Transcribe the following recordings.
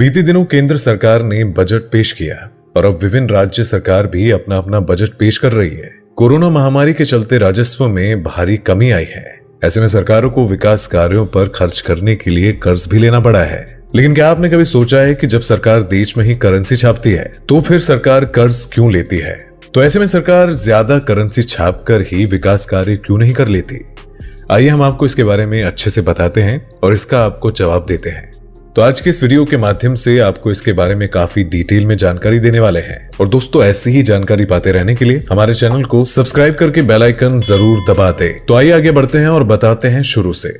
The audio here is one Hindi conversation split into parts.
बीते दिनों केंद्र सरकार ने बजट पेश किया और अब विभिन्न राज्य सरकार भी अपना अपना बजट पेश कर रही है। कोरोना महामारी के चलते राजस्व में भारी कमी आई है। ऐसे में सरकारों को विकास कार्यों पर खर्च करने के लिए कर्ज भी लेना पड़ा है। लेकिन क्या आपने कभी सोचा है कि जब सरकार देश में ही करेंसी छापती है तो फिर सरकार कर्ज क्यों लेती है? तो ऐसे में सरकार ज्यादा करेंसी छाप कर ही विकास कार्य क्यों नहीं कर लेती? आइए हम आपको इसके बारे में अच्छे से बताते हैं और इसका आपको जवाब देते हैं। तो आज के इस वीडियो के माध्यम से आपको इसके बारे में काफी डिटेल में जानकारी देने वाले हैं। और दोस्तों, ऐसी ही जानकारी पाते रहने के लिए हमारे चैनल को सब्सक्राइब करके बेल आइकन जरूर दबा दें। तो आइए आगे बढ़ते हैं और बताते हैं शुरू से।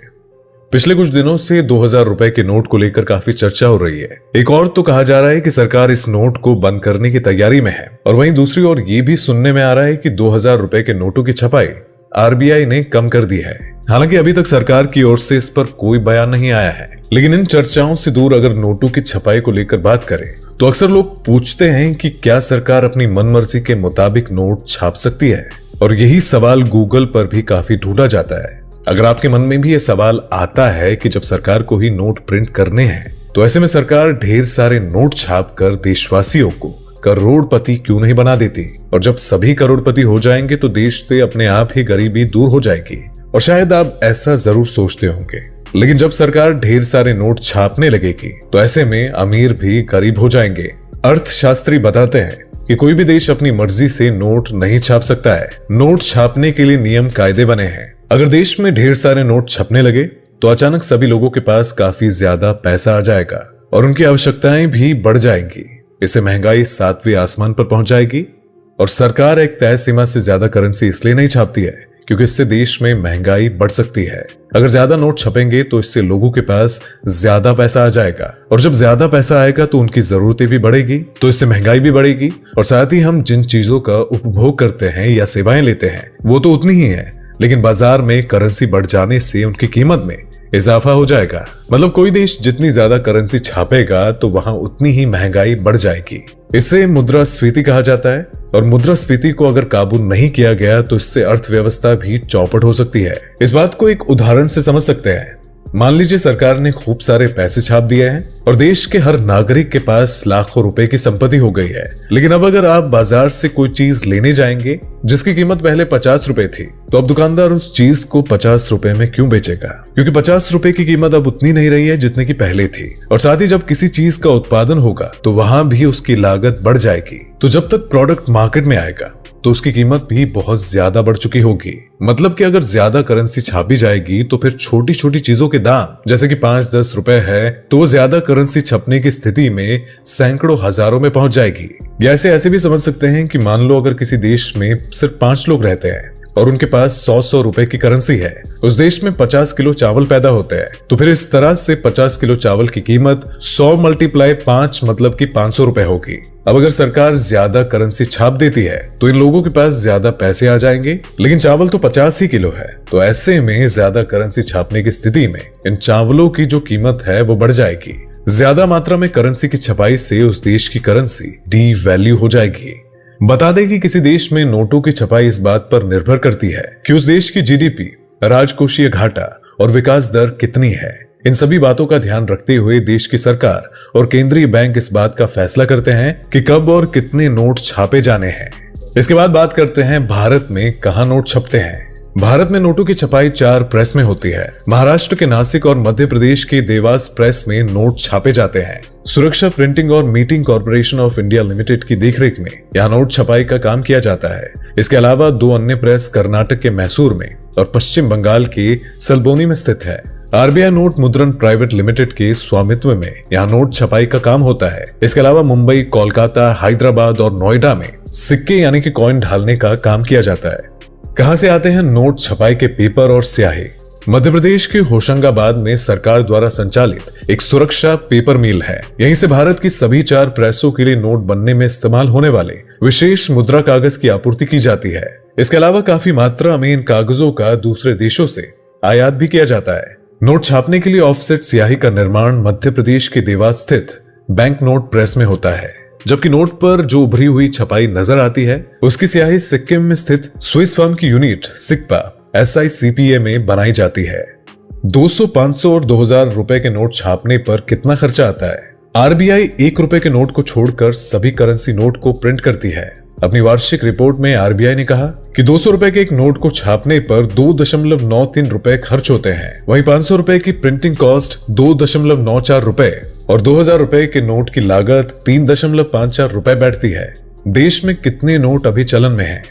पिछले कुछ दिनों से 2000 रुपए के नोट को लेकर काफी चर्चा हो रही है। एक और तो कहा जा रहा है कि सरकार इस नोट को बंद करने की तैयारी में है, और वहीं दूसरी ओर ये भी सुनने में आ रहा है कि 2000 रुपए के नोटों की छपाई आरबीआई ने कम कर दी है। हालांकि अभी तक सरकार की ओर से इस पर कोई बयान नहीं आया है। लेकिन इन चर्चाओं से दूर अगर नोटों की छपाई को लेकर बात करें तो अक्सर लोग पूछते हैं कि क्या सरकार अपनी मनमर्जी के मुताबिक नोट छाप सकती है? और यही सवाल गूगल पर भी काफी ढूंढा जाता है। अगर आपके मन में भी यह सवाल आता है कि जब सरकार को ही नोट प्रिंट करने हैं तो ऐसे में सरकार ढेर सारे नोट छाप कर देशवासियों को करोड़पति क्यों नहीं बना देती? और जब सभी करोड़पति हो जाएंगे तो देश से अपने आप ही गरीबी दूर हो जाएगी। और शायद आप ऐसा जरूर सोचते होंगे, लेकिन जब सरकार ढेर सारे नोट छापने लगेगी तो ऐसे में अमीर भी गरीब हो जाएंगे। अर्थशास्त्री बताते हैं कि कोई भी देश अपनी मर्जी से नोट नहीं छाप सकता है। नोट छापने के लिए नियम कायदे बने हैं। अगर देश में ढेर सारे नोट छपने लगे तो अचानक सभी लोगों के पास काफी ज्यादा पैसा आ जाएगा और उनकी आवश्यकताएं भी बढ़ जाएंगी। इससे महंगाई 7वें आसमान पर पहुंच जाएगी। और सरकार एक तय सीमा से ज्यादा करेंसी इसलिए नहीं छापती है क्योंकि इससे देश में महंगाई बढ़ सकती है। अगर ज्यादा नोट छपेंगे तो इससे लोगों के पास ज्यादा पैसा आ जाएगा, और जब ज्यादा पैसा आएगा तो उनकी जरूरतें भी बढ़ेगी, तो इससे महंगाई भी बढ़ेगी। और साथ ही हम जिन चीजों का उपभोग करते हैं या सेवाएं लेते हैं वो तो उतनी ही है, लेकिन बाजार में करेंसी बढ़ जाने से उनकी कीमत में इजाफा हो जाएगा। मतलब कोई देश जितनी ज्यादा करेंसी छापेगा तो वहां उतनी ही महंगाई बढ़ जाएगी। इसे मुद्रास्फीति कहा जाता है। और मुद्रास्फीति को अगर काबू नहीं किया गया तो इससे अर्थव्यवस्था भी चौपट हो सकती है। इस बात को एक उदाहरण से समझ सकते हैं। मान लीजिए सरकार ने खूब सारे पैसे छाप दिए हैं और देश के हर नागरिक के पास लाखों रुपए की संपत्ति हो गई है। लेकिन अब अगर आप बाजार से कोई चीज लेने जाएंगे जिसकी कीमत पहले 50 रुपए थी, तो अब दुकानदार उस चीज को 50 रुपए में क्यों बेचेगा? क्योंकि 50 रुपए की कीमत अब उतनी नहीं रही है जितनी की पहले थी। और साथ ही जब किसी चीज का उत्पादन होगा तो वहां भी उसकी लागत बढ़ जाएगी। तो जब तक प्रोडक्ट मार्केट में आएगा तो उसकी कीमत भी बहुत ज्यादा बढ़ चुकी होगी। मतलब कि अगर ज्यादा करेंसी छापी जाएगी तो फिर छोटी छोटी चीजों के दाम जैसे कि 5-10 रुपए है तो वो ज्यादा करेंसी छपने की स्थिति में सैकड़ों हजारों में पहुंच जाएगी। या ऐसे भी समझ सकते हैं कि मान लो अगर किसी देश में सिर्फ 5 लोग रहते हैं और उनके पास 100 रुपए की करेंसी है, उस देश में 50 किलो चावल पैदा होते हैं, तो फिर इस तरह से 50 किलो चावल की कीमत 100 × 5 मतलब कि 500 रुपए होगी। अब अगर सरकार ज्यादा करेंसी छाप देती है तो इन लोगों के पास ज्यादा पैसे आ जाएंगे, लेकिन चावल तो 50 ही किलो है। तो ऐसे में ज्यादा करेंसी छापने की स्थिति में इन चावलों की जो कीमत है वो बढ़ जाएगी। ज्यादा मात्रा में करेंसी की छपाई से उस देश की करेंसी डी वैल्यू हो जाएगी। बता दें कि किसी देश में नोटों की छपाई इस बात पर निर्भर करती है कि उस देश की जीडीपी, राजकोषीय घाटा और विकास दर कितनी है। इन सभी बातों का ध्यान रखते हुए देश की सरकार और केंद्रीय बैंक इस बात का फैसला करते हैं कि कब और कितने नोट छापे जाने हैं। इसके बाद बात करते हैं भारत में कहां नोट छपते हैं। भारत में नोटों की छपाई 4 प्रेस में होती है। महाराष्ट्र के नासिक और मध्य प्रदेश के देवास प्रेस में नोट छापे जाते हैं। सुरक्षा प्रिंटिंग और meeting corporation of India limited की देखरेख में यहाँ नोट छपाई का काम किया जाता है। इसके अलावा 2 अन्य प्रेस कर्नाटक के मैसूर में और पश्चिम बंगाल के सलबोनी में स्थित है। आरबीआई नोट मुद्रण प्राइवेट लिमिटेड के स्वामित्व में यहाँ नोट छपाई का काम होता है। इसके अलावा मुंबई, कोलकाता, हैदराबाद और नोएडा में सिक्के यानी कि कॉइन ढालने का काम किया जाता है। कहां से आते हैं नोट छपाई के पेपर और स्याही? मध्य प्रदेश के होशंगाबाद में सरकार द्वारा संचालित एक सुरक्षा पेपर मिल है। यहीं से भारत की सभी 4 प्रेसों के लिए नोट बनने में इस्तेमाल होने वाले विशेष मुद्रा कागज की आपूर्ति की जाती है। इसके अलावा काफी मात्रा में इन कागजों का दूसरे देशों से आयात भी किया जाता है। नोट छापने के लिए ऑफसेट स्याही का निर्माण मध्य प्रदेश के देवास स्थित बैंक नोट प्रेस में होता है। जबकि नोट पर जो उभरी हुई छपाई नजर आती है उसकी स्याही सिक्किम में स्थित स्विस फर्म की यूनिट सिक्पा SICPA में बनाई जाती है। 200, 500 और 2000 रुपए के नोट छापने पर कितना खर्चा आता है? आरबीआई 1 रुपए के नोट को छोड़कर सभी करेंसी नोट को प्रिंट करती है। अपनी वार्षिक रिपोर्ट में आरबीआई ने कहा कि 200 रुपए के एक नोट को छापने पर 2.93 रुपए खर्च होते हैं। वहीं 500 रुपए की प्रिंटिंग कॉस्ट 2.94 रुपए और 2000 रुपए के नोट की लागत 3.54 रुपए बैठती है। देश में कितने नोट अभी चलन में हैं?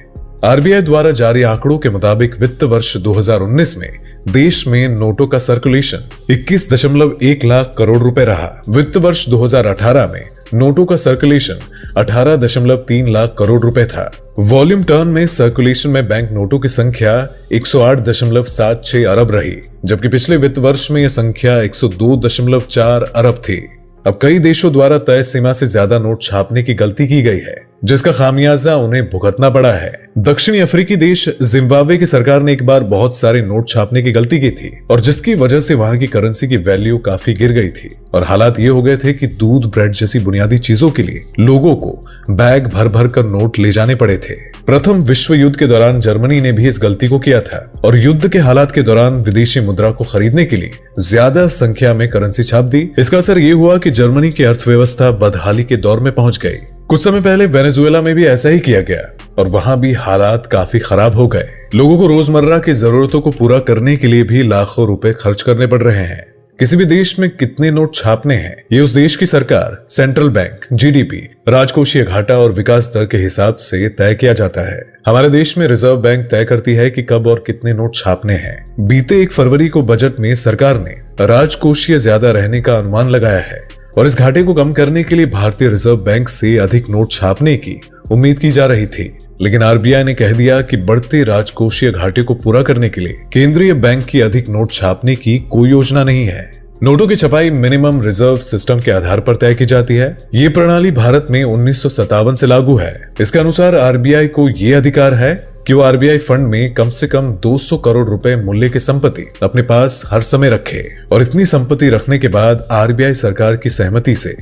आरबीआई द्वारा जारी आंकड़ों के मुताबिक वित्त वर्ष 2019 में देश में नोटों का सर्कुलेशन 21.1 लाख करोड़ रुपए रहा। वित्त वर्ष 2018 में नोटों का सर्कुलेशन 18.3 लाख करोड़ रुपए था। वॉल्यूम टर्न में सर्कुलेशन में बैंक नोटों की संख्या 108.76 अरब रही, जबकि पिछले वित्त वर्ष में यह संख्या 102.4 अरब थी। अब कई देशों द्वारा तय सीमा से ज्यादा नोट छापने की गलती की गई है, जिसका खामियाजा उन्हें भुगतना पड़ा है। दक्षिणी अफ्रीकी देश जिम्बाब्वे की सरकार ने एक बार बहुत सारे नोट छापने की गलती की थी और जिसकी वजह से वहां की करेंसी की वैल्यू काफी गिर गई थी और हालात ये हो गए थे कि दूध, ब्रेड जैसी बुनियादी चीजों के लिए लोगों को बैग भर भर कर नोट ले जाने पड़े थे। प्रथम विश्व युद्ध के दौरान जर्मनी ने भी इस गलती को किया था और युद्ध के हालात के दौरान विदेशी मुद्रा को खरीदने के लिए ज्यादा संख्या में करेंसी छाप दी। इसका असर ये हुआ कि जर्मनी की अर्थव्यवस्था बदहाली के दौर में पहुंच गई। कुछ समय पहले वेनेजुएला में भी ऐसा ही किया गया और वहां भी हालात काफी खराब हो गए। लोगों को रोजमर्रा की जरूरतों को पूरा करने के लिए भी लाखों रुपए खर्च करने पड़ रहे हैं। किसी भी देश में कितने नोट छापने हैं, ये उस देश की सरकार, सेंट्रल बैंक, जीडीपी, राजकोषीय घाटा और विकास दर के हिसाब से तय किया जाता है। हमारे देश में रिजर्व बैंक तय करती है कि कब और कितने नोट छापने हैं। बीते 1 फरवरी को बजट में सरकार ने राजकोषीय ज्यादा रहने का अनुमान लगाया है और इस घाटे को कम करने के लिए भारतीय रिजर्व बैंक से अधिक नोट छापने की उम्मीद की जा रही थी, लेकिन आरबीआई ने कह दिया कि बढ़ते राजकोषीय घाटे को पूरा करने के लिए केंद्रीय बैंक की अधिक नोट छापने की कोई योजना नहीं है। नोटों की छपाई मिनिमम रिजर्व सिस्टम के आधार पर तय की जाती है। ये प्रणाली भारत में 1957 से लागू है। इसके अनुसार आरबीआई को ये अधिकार है कि वो आरबीआई फंड में कम से कम 200 करोड़ रुपए मूल्य की संपत्ति अपने पास हर समय रखे और इतनी संपत्ति रखने के बाद आरबीआई सरकार की सहमति से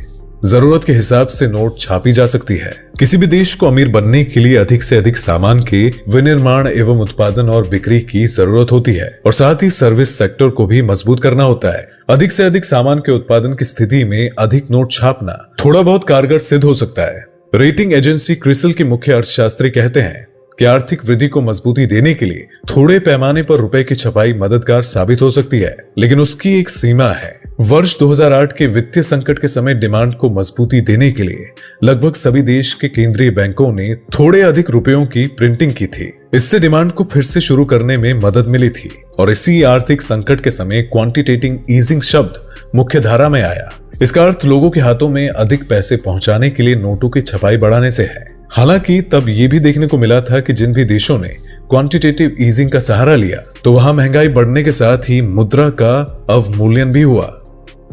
जरूरत के हिसाब से नोट छापी जा सकती है। किसी भी देश को अमीर बनने के लिए अधिक से अधिक सामान के विनिर्माण एवं उत्पादन और बिक्री की जरूरत होती है और साथ ही सर्विस सेक्टर को भी मजबूत करना होता है। अधिक से अधिक सामान के उत्पादन की स्थिति में अधिक नोट छापना थोड़ा बहुत कारगर सिद्ध हो सकता है। रेटिंग एजेंसी क्रिसिल के मुख्य अर्थशास्त्री कहते हैं कि आर्थिक वृद्धि को मजबूती देने के लिए थोड़े पैमाने पर रुपए की छपाई मददगार साबित हो सकती है, लेकिन उसकी एक सीमा है। वर्ष 2008 के वित्तीय संकट के समय डिमांड को मजबूती देने के लिए लगभग सभी देश के केंद्रीय बैंकों ने थोड़े अधिक रुपयों की प्रिंटिंग की थी। इससे डिमांड को फिर से शुरू करने में मदद मिली थी और इसी आर्थिक संकट के समय क्वांटिटेटिव ईजिंग शब्द मुख्य धारा में आया। इसका अर्थ लोगों के हाथों में अधिक पैसे पहुंचाने के लिए नोटों की छपाई बढ़ाने से है। हालांकि तब ये भी देखने को मिला था कि जिन भी देशों ने क्वांटिटेटिव ईजिंग का सहारा लिया तो वहां महंगाई बढ़ने के साथ ही मुद्रा का अवमूल्यन भी हुआ।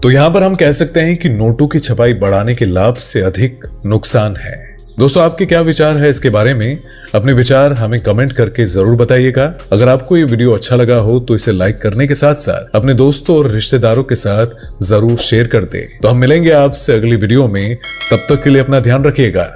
तो यहां पर हम कह सकते हैं कि नोटों की छपाई बढ़ाने के लाभ से अधिक नुकसान है। दोस्तों, आपके क्या विचार है इसके बारे में? अपने विचार हमें कमेंट करके जरूर बताइएगा। अगर आपको ये वीडियो अच्छा लगा हो तो इसे लाइक करने के साथ साथ अपने दोस्तों और रिश्तेदारों के साथ जरूर शेयर कर दें। तो हम मिलेंगे आपसे अगली वीडियो में, तब तक के लिए अपना ध्यान रखिएगा।